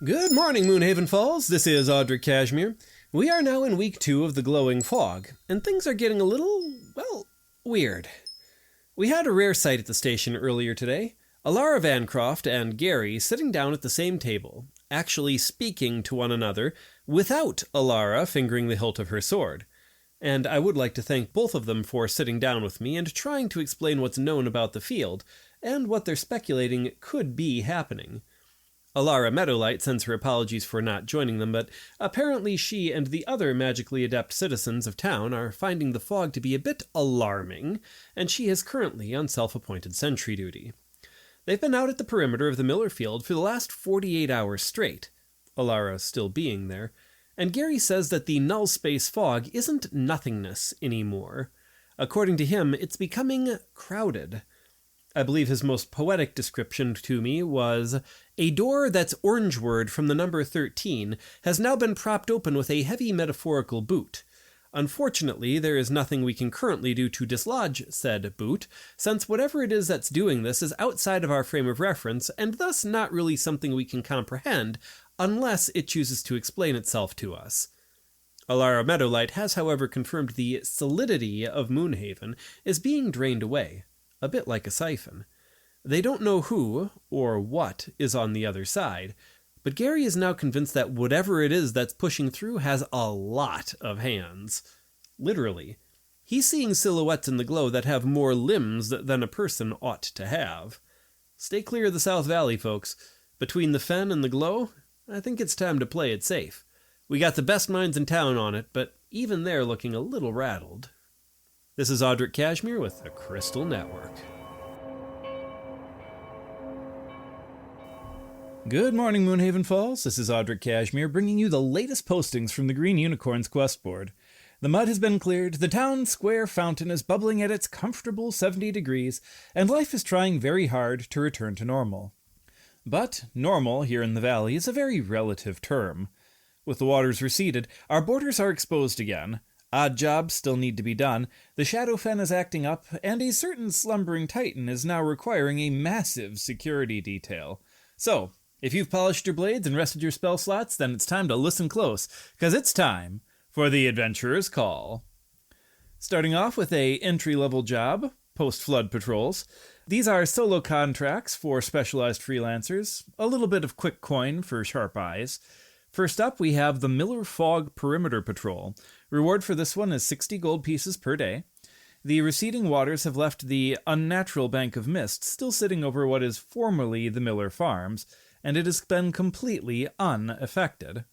Good morning, Moonhaven Falls. This is Audrick Cashmere. We are now in week 2 of the glowing fog, and things are getting a little, weird. We had a rare sight at the station earlier today. Elara Vancroft and Gary sitting down at the same table, actually speaking to one another, without Elara fingering the hilt of her sword. And I would like to thank both of them for sitting down with me and trying to explain what's known about the field, and what they're speculating could be happening. Elara Meadowlight sends her apologies for not joining them, but apparently she and the other magically adept citizens of town are finding the fog to be a bit alarming, and she is currently on self-appointed sentry duty. They've been out at the perimeter of the Miller Field for the last 48 hours straight, Elara still being there, and Gary says that the null space fog isn't nothingness anymore. According to him, it's becoming crowded. I believe his most poetic description to me was, "A door that's orange word from the number 13 has now been propped open with a heavy metaphorical boot. Unfortunately, there is nothing we can currently do to dislodge said boot, since whatever it is that's doing this is outside of our frame of reference, and thus not really something we can comprehend, unless it chooses to explain itself to us." Elara Meadowlight has, however, confirmed the solidity of Moonhaven is being drained away. A bit like a siphon. They don't know who, or what, is on the other side, but Gary is now convinced that whatever it is that's pushing through has a lot of hands. Literally. He's seeing silhouettes in the glow that have more limbs than a person ought to have. Stay clear of the South Valley, folks. Between the fen and the glow, I think it's time to play it safe. We got the best minds in town on it, but even they're looking a little rattled. This is Audrick Cashmere with the Crystal Network. Good morning, Moonhaven Falls. This is Audrick Cashmere bringing you the latest postings from the Green Unicorn's quest board. The mud has been cleared, the town square fountain is bubbling at its comfortable 70 degrees, and life is trying very hard to return to normal. But normal here in the valley is a very relative term. With the waters receded, our borders are exposed again. Odd jobs still need to be done, the Shadow Fen is acting up, and a certain slumbering titan is now requiring a massive security detail. So, if you've polished your blades and rested your spell slots, then it's time to listen close, because it's time for the Adventurer's Call. Starting off with a entry-level job, post-flood patrols. These are solo contracts for specialized freelancers, a little bit of quick coin for sharp eyes. First up, we have the Miller Fog Perimeter Patrol. Reward for this one is 60 gold pieces per day. The receding waters have left the unnatural bank of mist still sitting over what is formerly the Miller Farms, and it has been completely unaffected.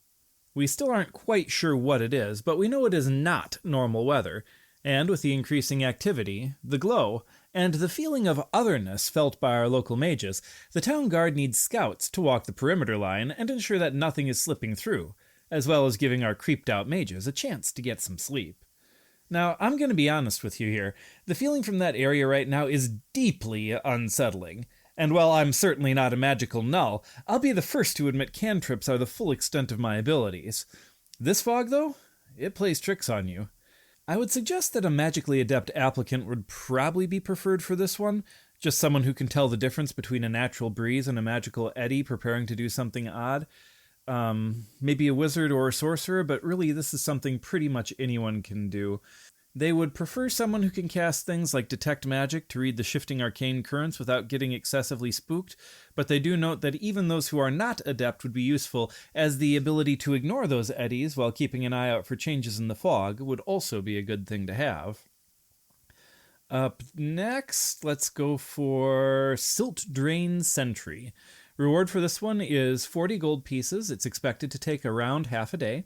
We still aren't quite sure what it is, but we know it is not normal weather, and with the increasing activity, the glow, and the feeling of otherness felt by our local mages, the town guard needs scouts to walk the perimeter line and ensure that nothing is slipping through, as well as giving our creeped-out mages a chance to get some sleep. Now, I'm going to be honest with you here. The feeling from that area right now is deeply unsettling, and while I'm certainly not a magical null, I'll be the first to admit cantrips are the full extent of my abilities. This fog, though, it plays tricks on you. I would suggest that a magically adept applicant would probably be preferred for this one, just someone who can tell the difference between a natural breeze and a magical eddy preparing to do something odd. Maybe a wizard or a sorcerer, but really this is something pretty much anyone can do. They would prefer someone who can cast things like Detect Magic to read the shifting arcane currents without getting excessively spooked, but they do note that even those who are not adept would be useful, as the ability to ignore those eddies while keeping an eye out for changes in the fog would also be a good thing to have. Up next, let's go for Silt Drain Sentry. Reward for this one is 40 gold pieces. It's expected to take around half a day.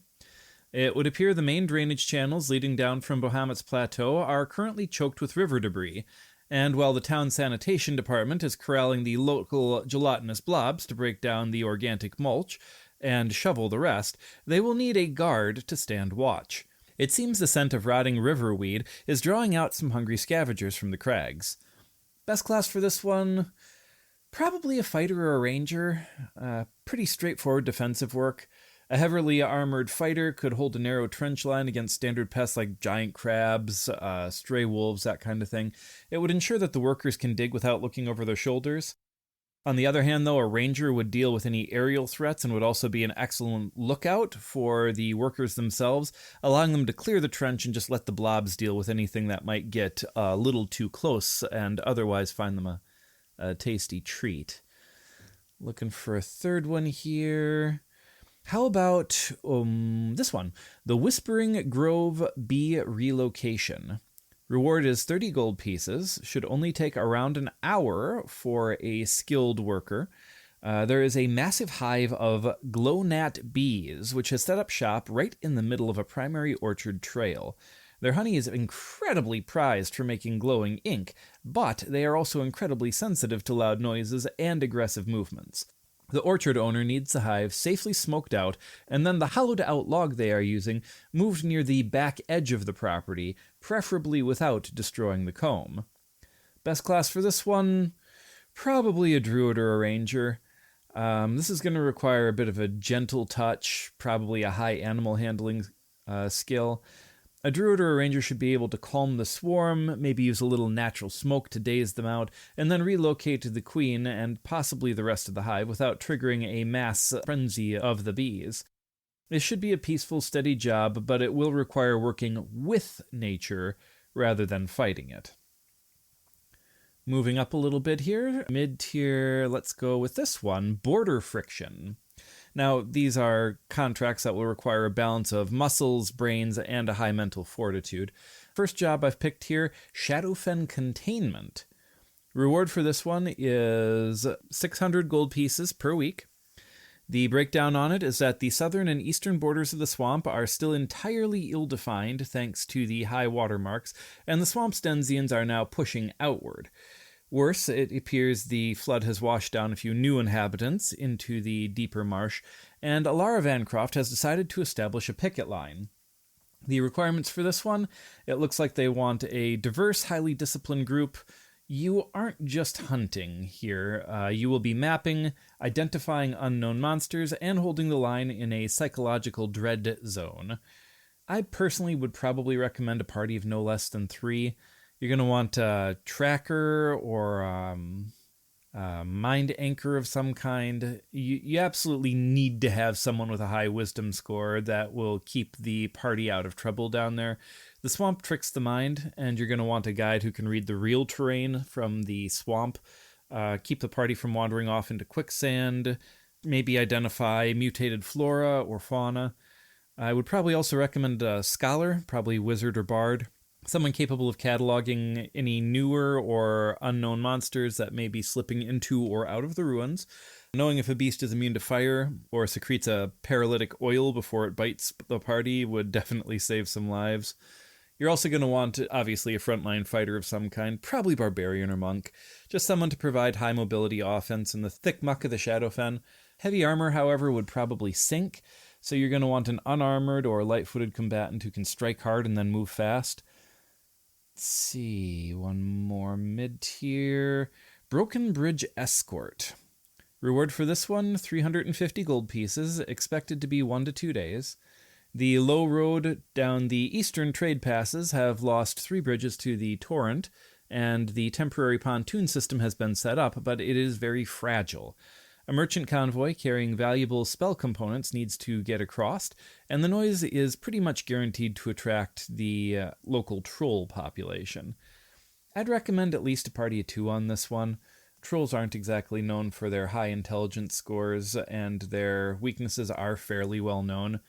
It would appear the main drainage channels leading down from Bahamut's Plateau are currently choked with river debris, and while the town sanitation department is corralling the local gelatinous blobs to break down the organic mulch and shovel the rest, they will need a guard to stand watch. It seems the scent of rotting river weed is drawing out some hungry scavengers from the crags. Best class for this one, probably a fighter or a ranger. Pretty straightforward defensive work. A heavily armored fighter could hold a narrow trench line against standard pests like giant crabs, stray wolves, that kind of thing. It would ensure that the workers can dig without looking over their shoulders. On the other hand, though, a ranger would deal with any aerial threats and would also be an excellent lookout for the workers themselves, allowing them to clear the trench and just let the blobs deal with anything that might get a little too close and otherwise find them a tasty treat. Looking for a third one here. How about this one? The Whispering Grove Bee Relocation. Reward is 30 gold pieces. Should only take around an hour for a skilled worker. There is a massive hive of glow-gnat bees, which has set up shop right in the middle of a primary orchard trail. Their honey is incredibly prized for making glowing ink, but they are also incredibly sensitive to loud noises and aggressive movements. The orchard owner needs the hive safely smoked out, and then the hollowed-out log they are using moved near the back edge of the property, preferably without destroying the comb. Best class for this one? Probably a druid or a ranger. This is going to require a bit of a gentle touch, probably a high animal handling skill. A druid or a ranger should be able to calm the swarm, maybe use a little natural smoke to daze them out, and then relocate to the queen and possibly the rest of the hive without triggering a mass frenzy of the bees. It should be a peaceful, steady job, but it will require working with nature rather than fighting it. Moving up a little bit here, mid-tier, let's go with this one, Border Friction. Now, these are contracts that will require a balance of muscles, brains, and a high mental fortitude. First job I've picked here, Shadowfen Containment. Reward for this one is 600 gold pieces per week. The breakdown on it is that the southern and eastern borders of the swamp are still entirely ill-defined thanks to the high water marks, and the swamp's denizens are now pushing outward. Worse, it appears the flood has washed down a few new inhabitants into the deeper marsh, and Elara Vancroft has decided to establish a picket line. The requirements for this one, it looks like they want a diverse, highly disciplined group. You aren't just hunting here. You will be mapping, identifying unknown monsters, and holding the line in a psychological dread zone. I personally would probably recommend a party of no less than 3. You're going to want a tracker or a mind anchor of some kind. You absolutely need to have someone with a high wisdom score that will keep the party out of trouble down there. The swamp tricks the mind, and you're going to want a guide who can read the real terrain from the swamp, keep the party from wandering off into quicksand, maybe identify mutated flora or fauna. I would probably also recommend a scholar, probably wizard or bard. Someone capable of cataloging any newer or unknown monsters that may be slipping into or out of the ruins. Knowing if a beast is immune to fire or secretes a paralytic oil before it bites the party would definitely save some lives. You're also going to want, obviously, a frontline fighter of some kind, probably barbarian or monk. Just someone to provide high mobility offense in the thick muck of the Shadowfen. Heavy armor, however, would probably sink, so you're going to want an unarmored or light-footed combatant who can strike hard and then move fast. Let's see, one more mid-tier. Broken Bridge Escort. Reward for this one, 350 gold pieces, expected to be 1 to 2 days. The low road down the eastern trade passes have lost 3 bridges to the torrent, and the temporary pontoon system has been set up, but it is very fragile. A merchant convoy carrying valuable spell components needs to get across, and the noise is pretty much guaranteed to attract the local troll population. I'd recommend at least a party of 2 on this one. Trolls aren't exactly known for their high intelligence scores, and their weaknesses are fairly well known.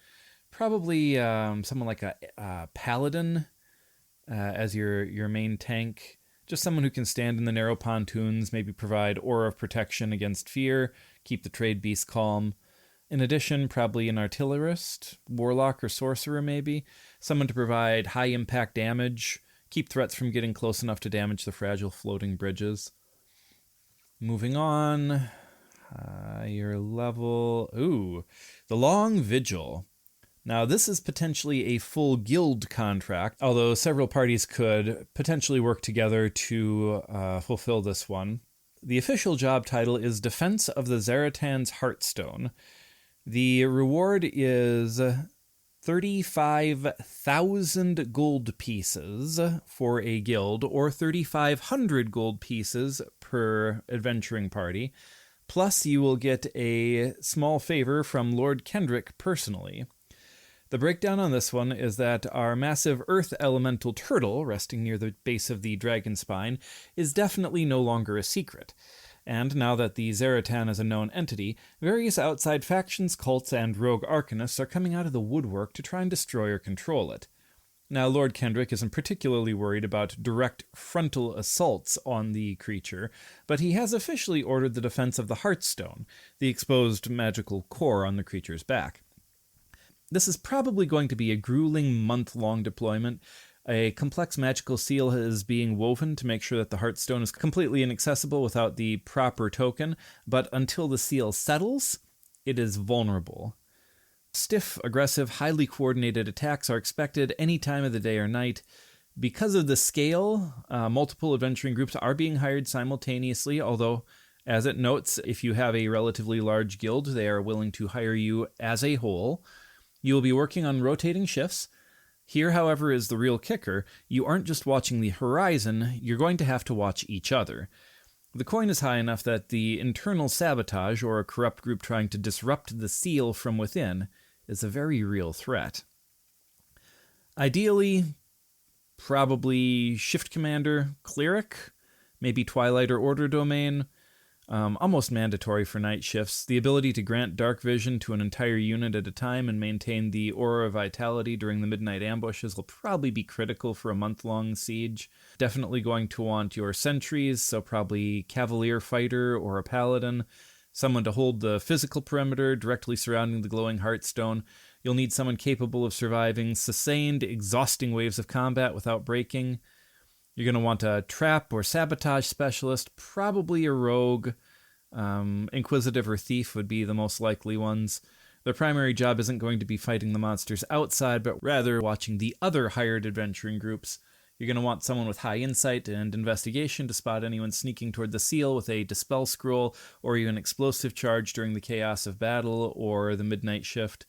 Probably someone like a paladin as your main tank. Just someone who can stand in the narrow pontoons, maybe provide aura of protection against fear, keep the trade beasts calm. In addition, probably an artillerist, warlock or sorcerer maybe. Someone to provide high impact damage, keep threats from getting close enough to damage the fragile floating bridges. Moving on, your level... Ooh, the Long Vigil. Now, this is potentially a full guild contract, although several parties could potentially work together to fulfill this one. The official job title is Defense of the Zaratan's Heartstone. The reward is 35,000 gold pieces for a guild, or 3,500 gold pieces per adventuring party. Plus, you will get a small favor from Lord Kendrick personally. The breakdown on this one is that our massive earth elemental turtle, resting near the base of the dragon spine, is definitely no longer a secret. And now that the Zaratan is a known entity, various outside factions, cults, and rogue arcanists are coming out of the woodwork to try and destroy or control it. Now, Lord Kendrick isn't particularly worried about direct frontal assaults on the creature, but he has officially ordered the defense of the Heartstone, the exposed magical core on the creature's back. This is probably going to be a grueling month-long deployment. A complex magical seal is being woven to make sure that the Heartstone is completely inaccessible without the proper token, but until the seal settles, it is vulnerable. Stiff, aggressive, highly coordinated attacks are expected any time of the day or night. Because of the scale, multiple adventuring groups are being hired simultaneously, although, as it notes, if you have a relatively large guild, they are willing to hire you as a whole. You will be working on rotating shifts. Here, however, is the real kicker. You aren't just watching the horizon, you're going to have to watch each other. The coin is high enough that the internal sabotage, or a corrupt group trying to disrupt the seal from within, is a very real threat. Ideally, probably Shift Commander, Cleric, maybe Twilight or Order Domain, almost mandatory for night shifts. The ability to grant dark vision to an entire unit at a time and maintain the aura of vitality during the midnight ambushes will probably be critical for a month-long siege. Definitely going to want your sentries, so probably Cavalier Fighter or a Paladin. Someone to hold the physical perimeter directly surrounding the glowing Heartstone. You'll need someone capable of surviving sustained, exhausting waves of combat without breaking. You're going to want a trap or sabotage specialist, probably a rogue. Inquisitive or thief would be the most likely ones. Their primary job isn't going to be fighting the monsters outside, but rather watching the other hired adventuring groups. You're going to want someone with high insight and investigation to spot anyone sneaking toward the seal with a dispel scroll or even explosive charge during the chaos of battle or the midnight shift.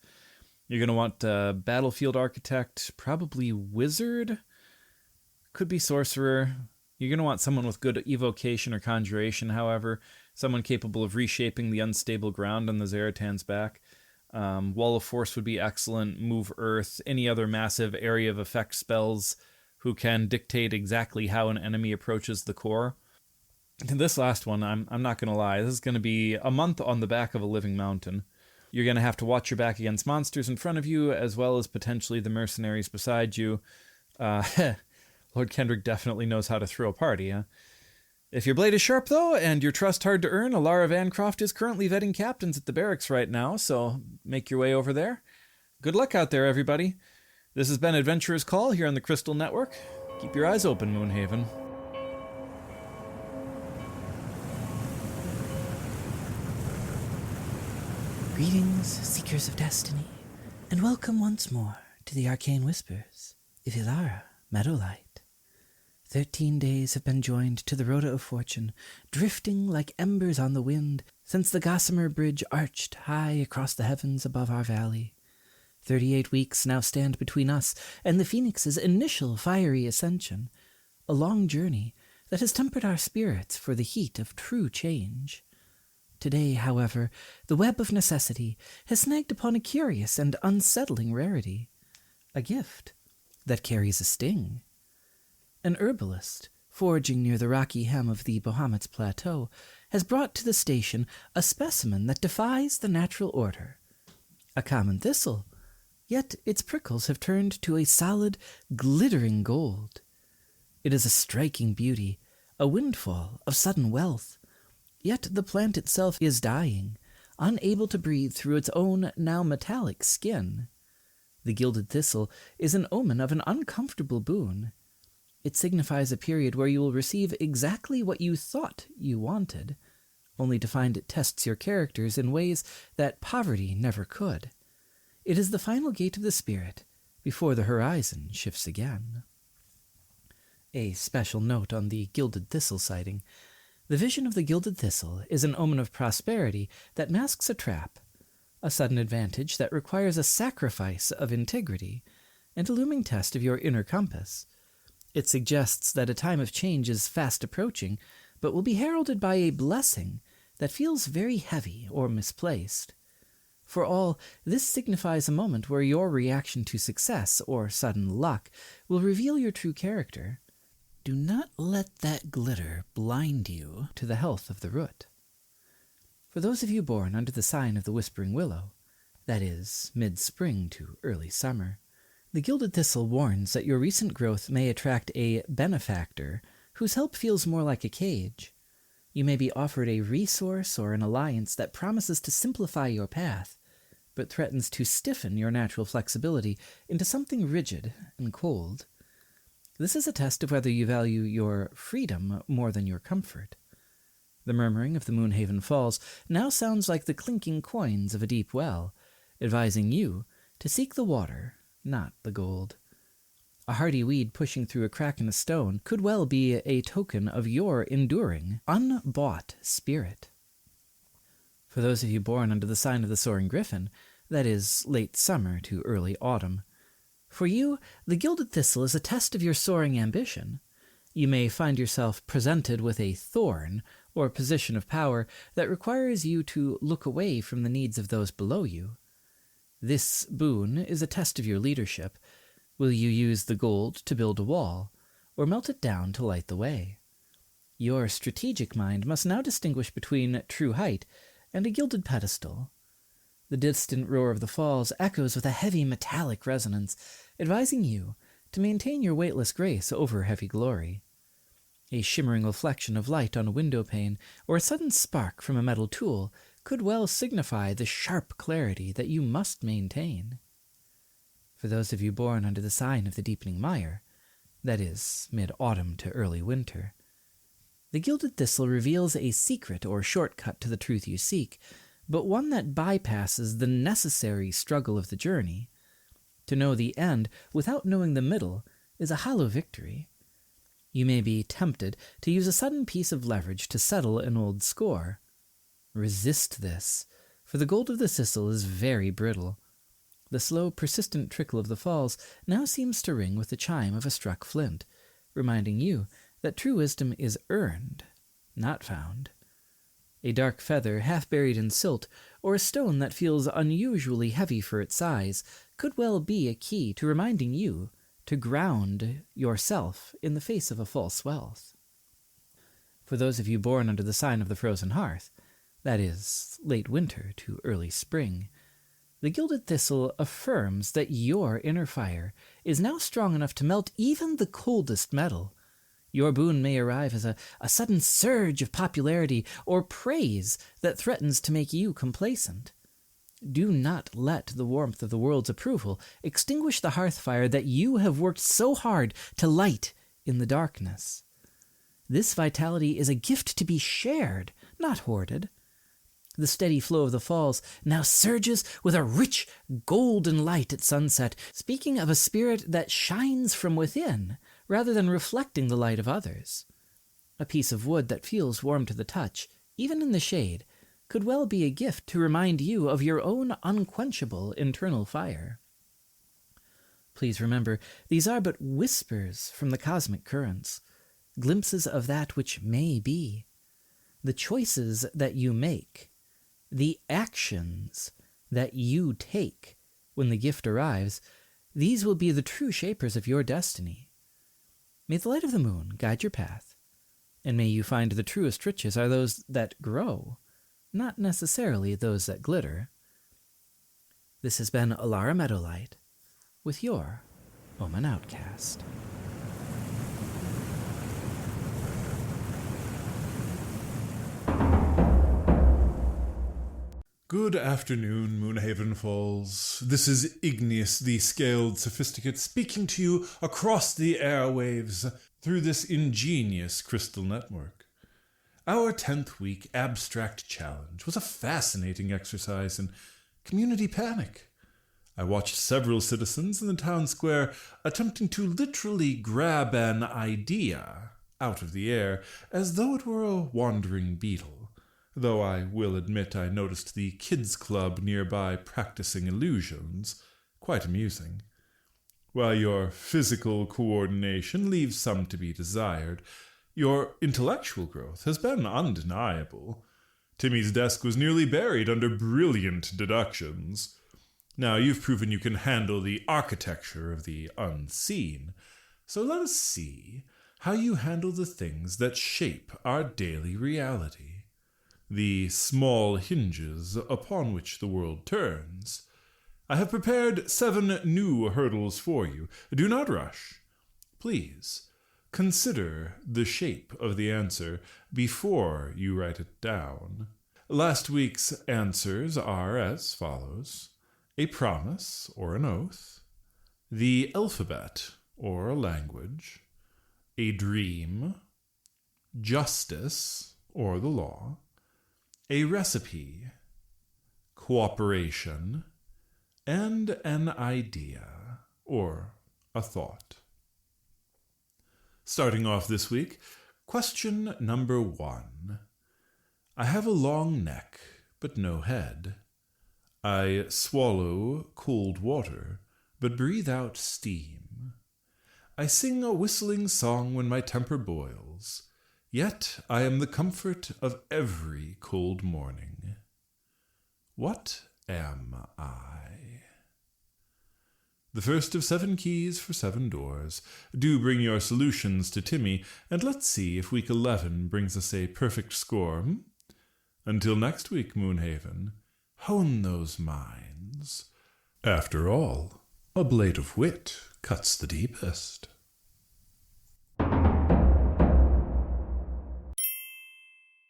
You're going to want a battlefield architect, probably wizard. Could be sorcerer. You're going to want someone with good evocation or conjuration, however. Someone capable of reshaping the unstable ground on the Zaratan's back. Wall of Force would be excellent. Move Earth. Any other massive area of effect spells who can dictate exactly how an enemy approaches the core. And this last one, I'm not going to lie. This is going to be a month on the back of a living mountain. You're going to have to watch your back against monsters in front of you, as well as potentially the mercenaries beside you. Lord Kendrick definitely knows how to throw a party, huh? If your blade is sharp, though, and your trust hard to earn, Elara Vancroft is currently vetting captains at the barracks right now, so make your way over there. Good luck out there, everybody. This has been Adventurer's Call here on the Crystal Network. Keep your eyes open, Moonhaven. Greetings, Seekers of Destiny, and welcome once more to the Arcane Whispers of Elara, Meadowlight. 13 days have been joined to the Rhoda of Fortune, drifting like embers on the wind since the Gossamer Bridge arched high across the heavens above our valley. 38 weeks now stand between us and the Phoenix's initial fiery ascension, a long journey that has tempered our spirits for the heat of true change. Today, however, the web of necessity has snagged upon a curious and unsettling rarity, a gift that carries a sting. An herbalist, foraging near the rocky hem of the Bahamut's plateau, has brought to the station a specimen that defies the natural order. A common thistle, yet its prickles have turned to a solid, glittering gold. It is a striking beauty, a windfall of sudden wealth, yet the plant itself is dying, unable to breathe through its own now metallic skin. The gilded thistle is an omen of an uncomfortable boon. It signifies a period where you will receive exactly what you thought you wanted, only to find it tests your characters in ways that poverty never could. It is the final gate of the spirit, before the horizon shifts again. A special note on the gilded thistle sighting. The vision of the gilded thistle is an omen of prosperity that masks a trap, a sudden advantage that requires a sacrifice of integrity, and a looming test of your inner compass. It suggests that a time of change is fast approaching, but will be heralded by a blessing that feels very heavy or misplaced. For all, this signifies a moment where your reaction to success or sudden luck will reveal your true character. Do not let that glitter blind you to the health of the root. For those of you born under the sign of the Whispering Willow, that is, mid-spring to early summer, the Gilded Thistle warns that your recent growth may attract a benefactor whose help feels more like a cage. You may be offered a resource or an alliance that promises to simplify your path, but threatens to stiffen your natural flexibility into something rigid and cold. This is a test of whether you value your freedom more than your comfort. The murmuring of the Moonhaven Falls now sounds like the clinking coins of a deep well, advising you to seek the water, not the gold. A hardy weed pushing through a crack in a stone could well be a token of your enduring, unbought spirit. For those of you born under the sign of the Soaring Griffin, that is, late summer to early autumn, for you, the Gilded Thistle is a test of your soaring ambition. You may find yourself presented with a thorn or position of power that requires you to look away from the needs of those below you. This boon is a test of your leadership. Will you use the gold to build a wall, or melt it down to light the way? Your strategic mind must now distinguish between true height and a gilded pedestal. The distant roar of the falls echoes with a heavy metallic resonance, advising you to maintain your weightless grace over heavy glory. A shimmering reflection of light on a window pane, or a sudden spark from a metal tool, could well signify the sharp clarity that you must maintain. For those of you born under the sign of the Deepening Mire, that is, mid-autumn to early winter, the Gilded Thistle reveals a secret or shortcut to the truth you seek, but one that bypasses the necessary struggle of the journey. To know the end without knowing the middle is a hollow victory. You may be tempted to use a sudden piece of leverage to settle an old score. Resist this, for the gold of the thistle is very brittle. The slow, persistent trickle of the falls now seems to ring with the chime of a struck flint, reminding you that true wisdom is earned, not found. A dark feather half buried in silt, or a stone that feels unusually heavy for its size, could well be a key to reminding you to ground yourself in the face of a false wealth. For those of you born under the sign of the Frozen Hearth, that is, late winter to early spring, the Gilded Thistle affirms that your inner fire is now strong enough to melt even the coldest metal. Your boon may arrive as a sudden surge of popularity or praise that threatens to make you complacent. Do not let the warmth of the world's approval extinguish the hearth fire that you have worked so hard to light in the darkness. This vitality is a gift to be shared, not hoarded. The steady flow of the falls now surges with a rich golden light at sunset, speaking of a spirit that shines from within rather than reflecting the light of others. A piece of wood that feels warm to the touch, even in the shade, could well be a gift to remind you of your own unquenchable internal fire. Please remember, these are but whispers from the cosmic currents, glimpses of that which may be. The choices that you make, the actions that you take when the gift arrives, these will be the true shapers of your destiny. May the light of the moon guide your path, and may you find the truest riches are those that grow, not necessarily those that glitter. This has been Elara Meadowlight, with your Omen Outcast. Good afternoon, Moonhaven Falls. This is Ignis, the Scaled Sophisticate, speaking to you across the airwaves through this ingenious crystal network. Our 10th week abstract challenge was a fascinating exercise in community panic. I watched several citizens in the town square attempting to literally grab an idea out of the air as though it were a wandering beetle, though I will admit I noticed the kids' club nearby practicing illusions. Quite amusing. While your physical coordination leaves some to be desired, your intellectual growth has been undeniable. Timmy's desk was nearly buried under brilliant deductions. Now, you've proven you can handle the architecture of the unseen, so let us see how you handle the things that shape our daily reality, the small hinges upon which the world turns. I have prepared 7 new hurdles for you. Do not rush. Please, consider the shape of the answer before you write it down. Last week's answers are as follows: a promise or an oath, the alphabet or a language, a dream, justice or the law, a recipe, cooperation, and an idea or a thought. Starting off this week, question number 1. I have a long neck, but no head. I swallow cold water, but breathe out steam. I sing a whistling song when my temper boils, yet I am the comfort of every cold morning. What am I? The first of 7 keys for 7 doors. Do bring your solutions to Timmy, and let's see if week 11 brings us a perfect score. Until next week, Moonhaven, hone those minds. After all, a blade of wit cuts the deepest.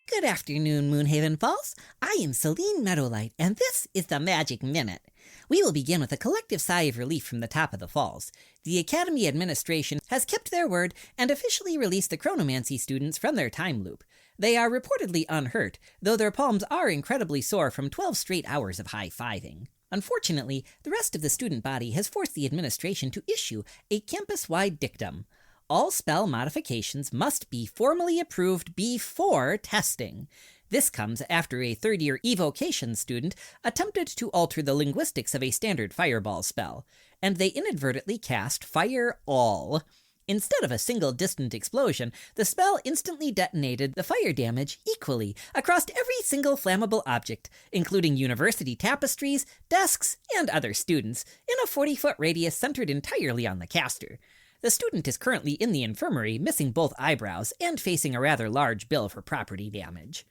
Good afternoon, Moonhaven Falls. I am Selene Meadowlight, and this is the Magic Minute. We will begin with a collective sigh of relief from the top of the falls. The Academy administration has kept their word and officially released the chronomancy students from their time loop. They are reportedly unhurt, though their palms are incredibly sore from 12 straight hours of high-fiving. Unfortunately, the rest of the student body has forced the administration to issue a campus-wide dictum. All spell modifications must be formally approved before testing. This comes after a third-year evocation student attempted to alter the linguistics of a standard fireball spell, and they inadvertently cast Fire All. Instead of a single distant explosion, the spell instantly detonated the fire damage equally across every single flammable object, including university tapestries, desks, and other students, in a 40-foot radius centered entirely on the caster. The student is currently in the infirmary, missing both eyebrows and facing a rather large bill for property damage.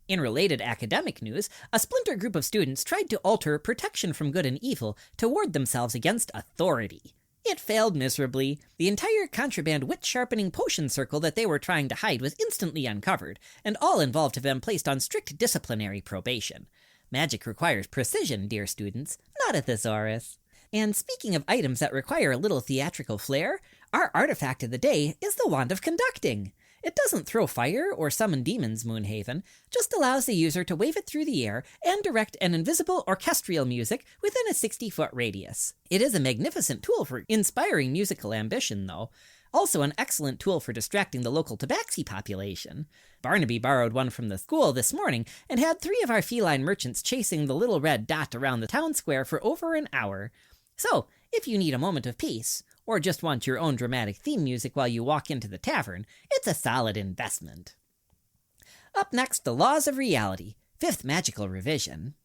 In related academic news, a splinter group of students tried to alter protection from good and evil to ward themselves against authority. It failed miserably. The entire contraband wit-sharpening potion circle that they were trying to hide was instantly uncovered, and all involved have been placed on strict disciplinary probation. Magic requires precision, dear students, not a thesaurus. And speaking of items that require a little theatrical flair, our artifact of the day is the Wand of Conducting. It doesn't throw fire or summon demons, Moonhaven, just allows the user to wave it through the air and direct an invisible orchestral music within a 60-foot radius. It is a magnificent tool for inspiring musical ambition, though. Also an excellent tool for distracting the local tabaxi population. Barnaby borrowed one from the school this morning and had 3 of our feline merchants chasing the little red dot around the town square for over an hour. So, if you need a moment of peace, or just want your own dramatic theme music while you walk into the tavern, it's a solid investment. Up next, the Laws of Reality, 5th Magical Revision.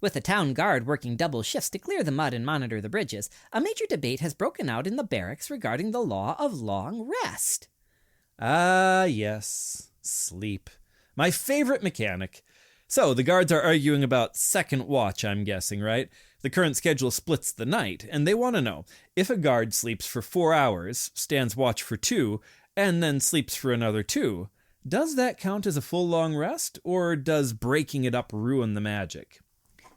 With the town guard working double shifts to clear the mud and monitor the bridges, a major debate has broken out in the barracks regarding the law of long rest. Ah, yes, sleep. My favorite mechanic. So, the guards are arguing about second watch, I'm guessing, right? The current schedule splits the night, and they want to know, if a guard sleeps for 4 hours, stands watch for 2, and then sleeps for another 2, does that count as a full long rest, or does breaking it up ruin the magic?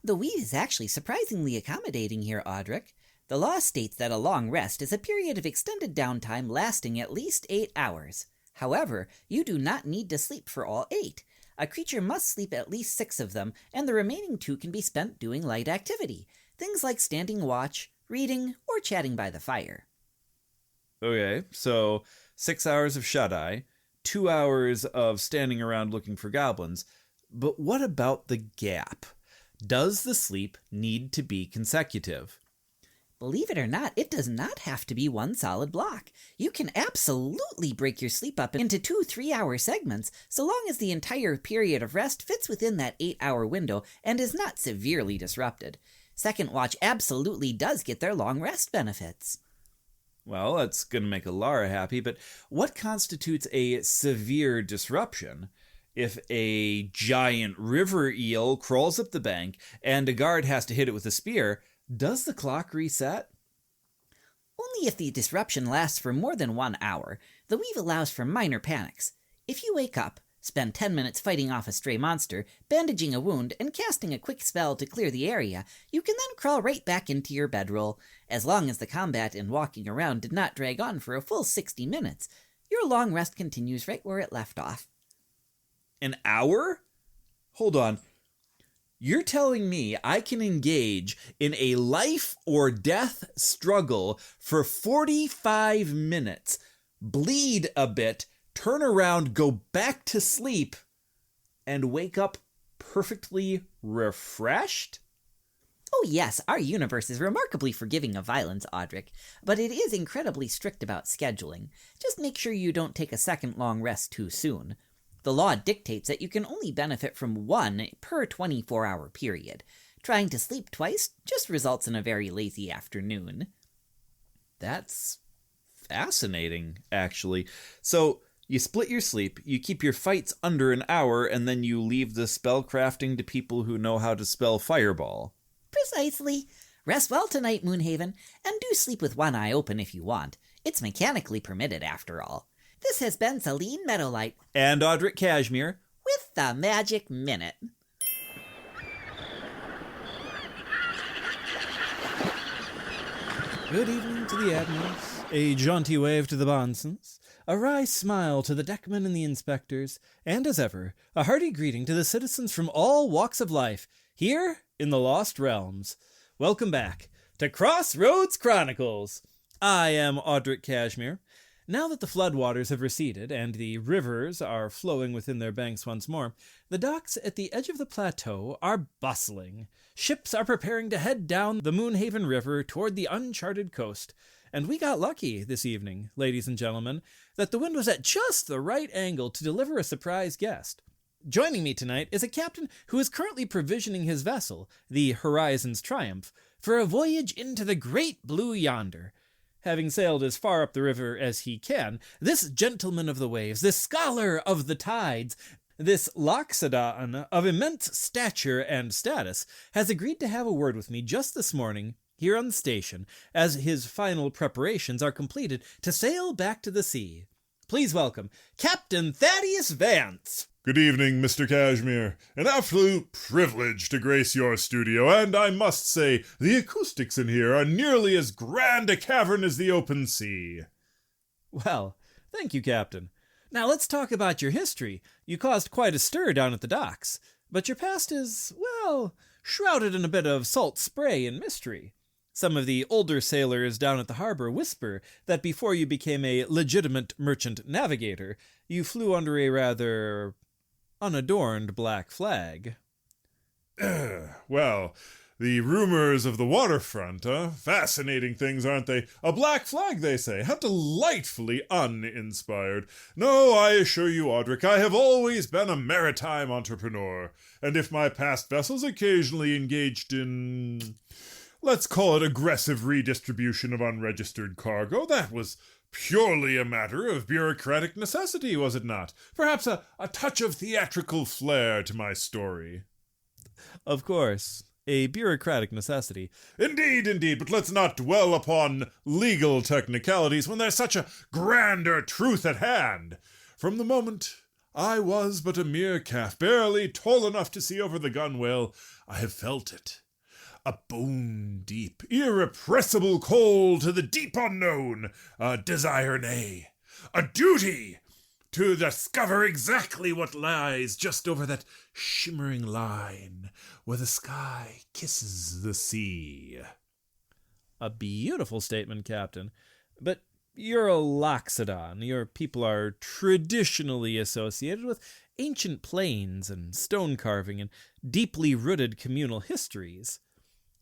The weed is actually surprisingly accommodating here, Audrick. The law states that a long rest is a period of extended downtime lasting at least 8 hours. However, you do not need to sleep for all 8. A creature must sleep at least 6 of them, and the remaining 2 can be spent doing light activity. Things like standing watch, reading, or chatting by the fire. Okay, so 6 hours of shut-eye, 2 hours of standing around looking for goblins. But what about the gap? Does the sleep need to be consecutive? Believe it or not, it does not have to be one solid block. You can absolutely break your sleep up into 2 3-hour segments, so long as the entire period of rest fits within that 8-hour window and is not severely disrupted. Second Watch absolutely does get their long rest benefits. Well, that's going to make Elara happy, but what constitutes a severe disruption? If a giant river eel crawls up the bank and a guard has to hit it with a spear, does the clock reset? Only if the disruption lasts for more than 1 hour. The weave allows for minor panics. If you wake up, spend 10 minutes fighting off a stray monster, bandaging a wound, and casting a quick spell to clear the area, you can then crawl right back into your bedroll. As long as the combat and walking around did not drag on for a full 60 minutes, your long rest continues right where it left off. An hour? Hold on. You're telling me I can engage in a life or death struggle for 45 minutes, bleed a bit, turn around, go back to sleep, and wake up perfectly refreshed? Oh yes, our universe is remarkably forgiving of violence, Audrick, but it is incredibly strict about scheduling. Just make sure you don't take a second long rest too soon. The law dictates that you can only benefit from 1 per 24-hour period. Trying to sleep twice just results in a very lazy afternoon. That's fascinating, actually. So, you split your sleep, you keep your fights under an hour, and then you leave the spell crafting to people who know how to spell fireball. Precisely. Rest well tonight, Moonhaven, and do sleep with one eye open if you want. It's mechanically permitted, after all. This has been Selene Meadowlight And Audrick Cashmere. with the Magic Minute. Good evening to the admirals, a jaunty wave to the bondsons, a wry smile to the deckmen and the inspectors, and as ever, a hearty greeting to the citizens from all walks of life, here in the Lost Realms. Welcome back to Crossroads Chronicles. I am Audrick Cashmere. Now that the floodwaters have receded and the rivers are flowing within their banks once more, the docks at the edge of the plateau are bustling. Ships are preparing to head down the Moonhaven River toward the uncharted coast. And we got lucky this evening, ladies and gentlemen, that the wind was at just the right angle to deliver a surprise guest. Joining me tonight is a captain who is currently provisioning his vessel, the Horizon's Triumph, for a voyage into the great blue yonder. Having sailed as far up the river as he can, this gentleman of the waves, this scholar of the tides, this loxodon of immense stature and status, has agreed to have a word with me just this morning here on the station as his final preparations are completed to sail back to the sea. Please welcome Captain Thaddeus Vance. Good evening, Mr. Cashmere. An absolute privilege to grace your studio, and I must say, the acoustics in here are nearly as grand a cavern as the open sea. Well, thank you, Captain. Now let's talk about your history. You caused quite a stir down at the docks, but your past is, well, shrouded in a bit of salt spray and mystery. Some of the older sailors down at the harbor whisper that before you became a legitimate merchant navigator, you flew under a rather unadorned black flag. Well, the rumors of the waterfront, Fascinating things, aren't they? A black flag, they say. How delightfully uninspired. No, I assure you, Audrick, I have always been a maritime entrepreneur, and if my past vessels occasionally engaged in, let's call it, aggressive redistribution of unregistered cargo, that was purely a matter of bureaucratic necessity, was it not? Perhaps a touch of theatrical flair to my story. Of course, a bureaucratic necessity. Indeed, but let's not dwell upon legal technicalities when there's such a grander truth at hand. From the moment I was but a mere calf, barely tall enough to see over the gunwale, I have felt it. A bone-deep, irrepressible call to the deep unknown, a desire, nay, a duty, to discover exactly what lies just over that shimmering line where the sky kisses the sea. A beautiful statement, Captain. But you're a loxodon. Your people are traditionally associated with ancient plains and stone carving and deeply rooted communal histories.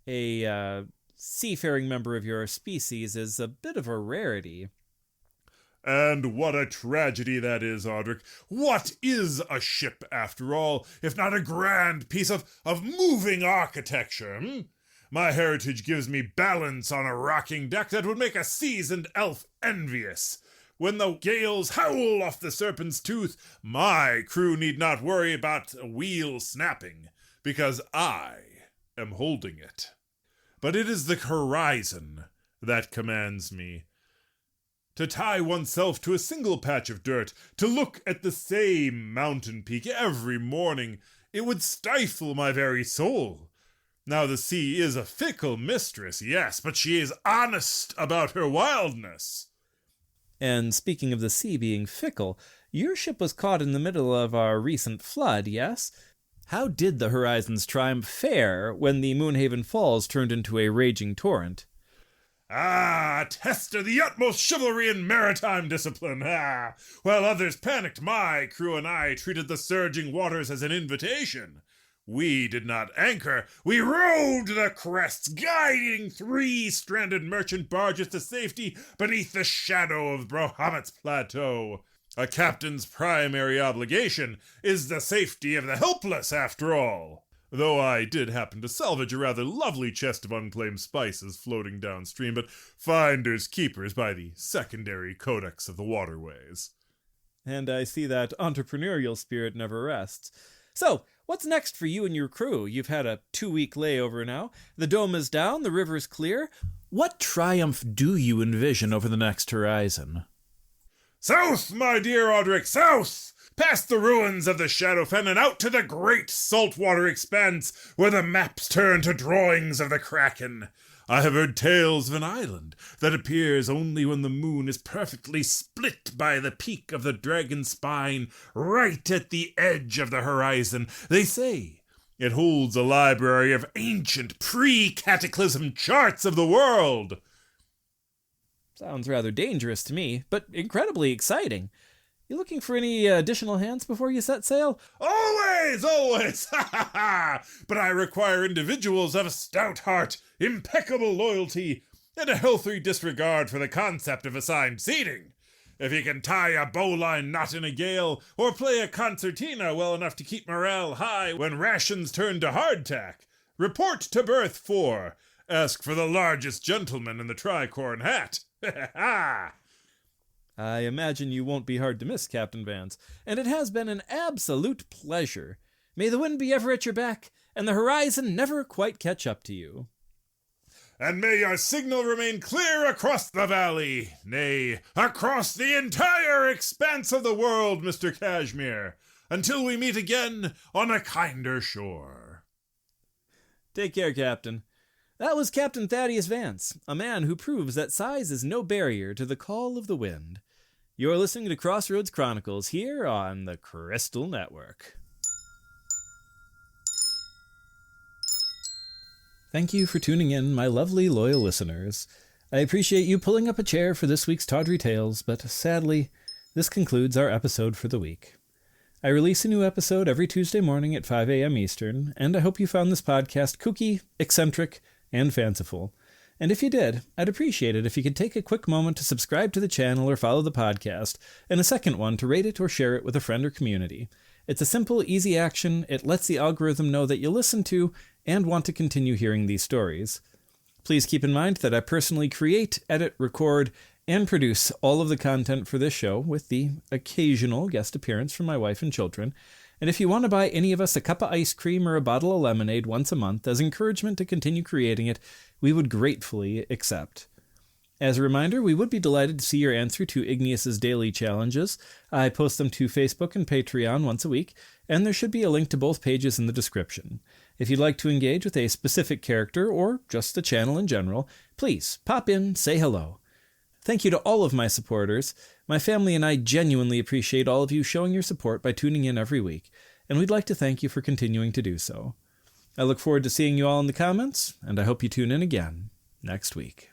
A seafaring member of your species is a bit of a rarity. And what a tragedy that is, Audrick. What is a ship, after all, if not a grand piece of moving architecture? My heritage gives me balance on a rocking deck that would make a seasoned elf envious. When the gales howl off the serpent's tooth, my crew need not worry about a wheel snapping, because I am holding it. But it is the horizon that commands me. To tie oneself to a single patch of dirt, to look at the same mountain peak every morning, it would stifle my very soul. Now the sea is a fickle mistress, yes, but she is honest about her wildness. And speaking of the sea being fickle, your ship was caught in the middle of our recent flood, yes? How did the Horizon's triumph fare when the Moonhaven Falls turned into a raging torrent? Ah, a test of the utmost chivalry and maritime discipline. While others panicked, my crew and I treated the surging waters as an invitation. We did not anchor. We rode the crests, guiding 3 stranded merchant barges to safety beneath the shadow of Brohamet's plateau. A captain's primary obligation is the safety of the helpless, after all. Though I did happen to salvage a rather lovely chest of unclaimed spices floating downstream, but finders keepers by the secondary codex of the waterways. And I see that entrepreneurial spirit never rests. So, what's next for you and your crew? You've had a 2-week layover now. The dome is down, the river's clear. What triumph do you envision over the next horizon? South, my dear Audrick, south! Past the ruins of the Shadowfen and out to the great saltwater expanse where the maps turn to drawings of the Kraken. I have heard tales of an island that appears only when the moon is perfectly split by the peak of the dragon spine right at the edge of the horizon. They say it holds a library of ancient pre-cataclysm charts of the world. Sounds rather dangerous to me, but incredibly exciting. You looking for any additional hands before you set sail? Always, always! Ha ha ha! But I require individuals of a stout heart, impeccable loyalty, and a healthy disregard for the concept of assigned seating. If you can tie a bowline knot in a gale, or play a concertina well enough to keep morale high when rations turn to hardtack, report to berth 4. Ask for the largest gentleman in the tricorn hat. Ha ha ha! I imagine you won't be hard to miss, Captain Vance, and it has been an absolute pleasure. May the wind be ever at your back, and the horizon never quite catch up to you. And may your signal remain clear across the valley, nay, across the entire expanse of the world, Mr. Cashmere, until we meet again on a kinder shore. Take care, Captain. That was Captain Thaddeus Vance, a man who proves that size is no barrier to the call of the wind. You're listening to Crossroads Chronicles here on the Crystal Network. Thank you for tuning in, my lovely, loyal listeners. I appreciate you pulling up a chair for this week's tawdry tales, but sadly, this concludes our episode for the week. I release a new episode every Tuesday morning at 5 a.m. Eastern, and I hope you found this podcast kooky, eccentric, and fanciful. And if you did, I'd appreciate it if you could take a quick moment to subscribe to the channel or follow the podcast, and a second one to rate it or share it with a friend or community. It's a simple, easy action. It lets the algorithm know that you listen to and want to continue hearing these stories. Please keep in mind that I personally create, edit, record, and produce all of the content for this show, with the occasional guest appearance from my wife and children. And if you want to buy any of us a cup of ice cream or a bottle of lemonade once a month as encouragement to continue creating it, we would gratefully accept. As a reminder, we would be delighted to see your answer to Ignius's daily challenges. I post them to Facebook and Patreon once a week, and there should be a link to both pages in the description. If you'd like to engage with a specific character, or just the channel in general, please pop in, say hello. Thank you to all of my supporters. My family and I genuinely appreciate all of you showing your support by tuning in every week, and we'd like to thank you for continuing to do so. I look forward to seeing you all in the comments, and I hope you tune in again next week.